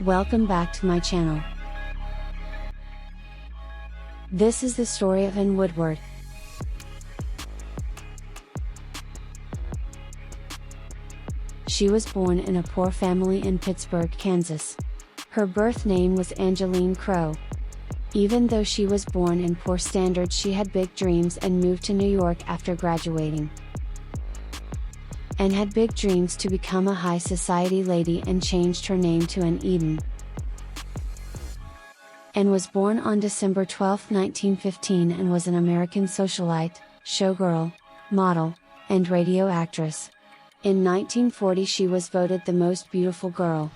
Welcome back to my channel. This is the story of Woodward. She was born in a poor family in Pittsburgh, Kansas. Her birth name was Angeline Crow. Even though she was born in poor standards, she had big dreams and moved to New York after graduating. And had big dreams to become a high society lady and changed her name to Ann Eden. Ann was born on December 12, 1915 and was an American socialite, showgirl, model, and radio actress. In 1940 she was voted the most beautiful girl.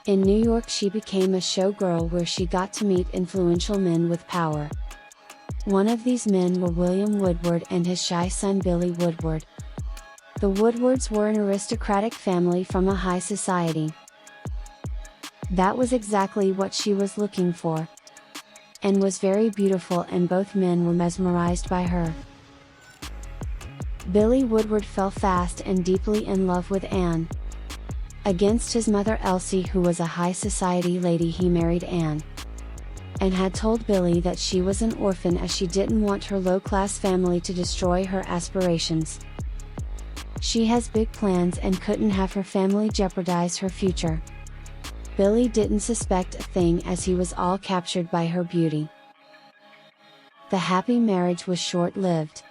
In New York she became a showgirl where she got to meet influential men with power. One of these men were William Woodward and his shy son Billy Woodward. The Woodwards were an aristocratic family from a high society. That was exactly what she was looking for. Ann was very beautiful and both men were mesmerized by her. Billy Woodward fell fast and deeply in love with Ann. Against his mother Elsie, who was a high society lady, he married Ann. And had told Billy that she was an orphan as she didn't want her low-class family to destroy her aspirations. She has big plans and couldn't have her family jeopardize her future. Billy didn't suspect a thing as he was all captured by her beauty. The happy marriage was short-lived.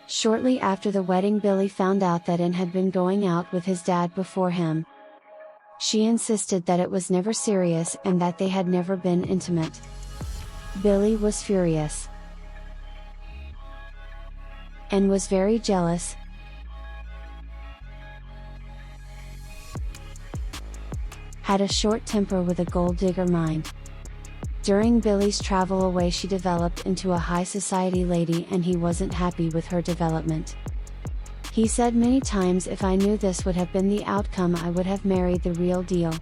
Shortly after the wedding, Billy found out that Ann had been going out with his dad before him. She insisted that it was never serious and that they had never been intimate. Billy was furious. Ann was very jealous. Had a short temper with a gold-digger mind. During Billy's travel away she developed into a high society lady and he wasn't happy with her development. He said many times, "If I knew this would have been the outcome, I would have married the real deal."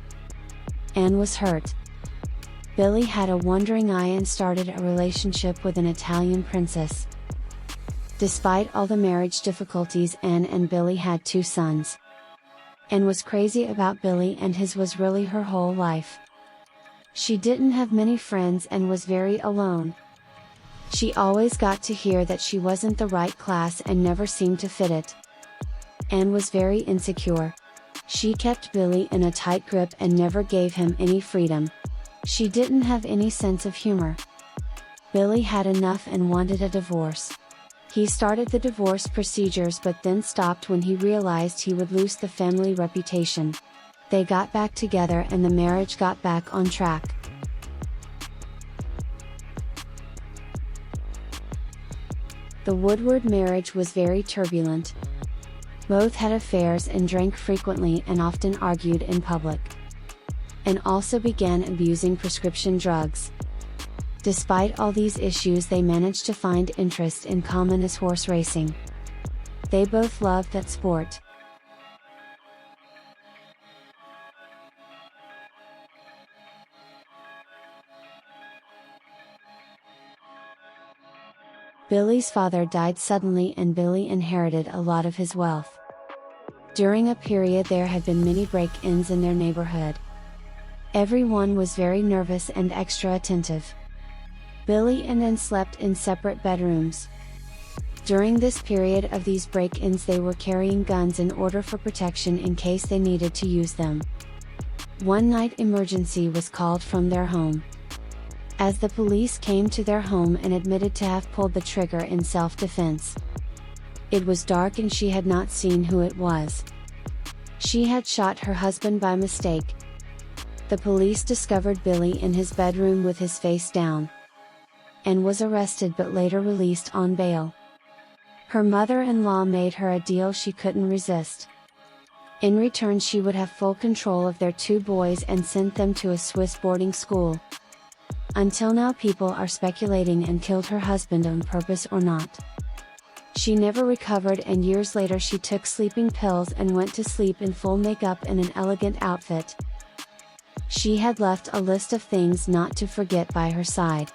Ann was hurt. Billy had a wandering eye and started a relationship with an Italian princess. Despite all the marriage difficulties, Ann and Billy had 2 sons. Ann was crazy about Billy and his was really her whole life. She didn't have many friends and was very alone. She always got to hear that she wasn't the right class and never seemed to fit it. Ann was very insecure. She kept Billy in a tight grip and never gave him any freedom. She didn't have any sense of humor. Billy had enough and wanted a divorce. He started the divorce procedures but then stopped when he realized he would lose the family reputation. They got back together and the marriage got back on track. The Woodward marriage was very turbulent. Both had affairs and drank frequently and often argued in public. And also began abusing prescription drugs. Despite all these issues, they managed to find interest in common as horse racing. They both loved that sport. Billy's father died suddenly and Billy inherited a lot of his wealth. During a period there had been many break-ins in their neighborhood. Everyone was very nervous and extra attentive. Billy and Ann slept in separate bedrooms. During this period of these break-ins they were carrying guns in order for protection in case they needed to use them. One night emergency was called from their home. As the police came to their home and admitted to have pulled the trigger in self-defense. It was dark and she had not seen who it was. She had shot her husband by mistake. The police discovered Billy in his bedroom with his face down. Ann was arrested but later released on bail. Her mother-in-law made her a deal she couldn't resist. In return she would have full control of their 2 boys and sent them to a Swiss boarding school. Until now people are speculating Ann killed her husband on purpose or not. She never recovered and years later she took sleeping pills and went to sleep in full makeup and an elegant outfit. She had left a list of things not to forget by her side.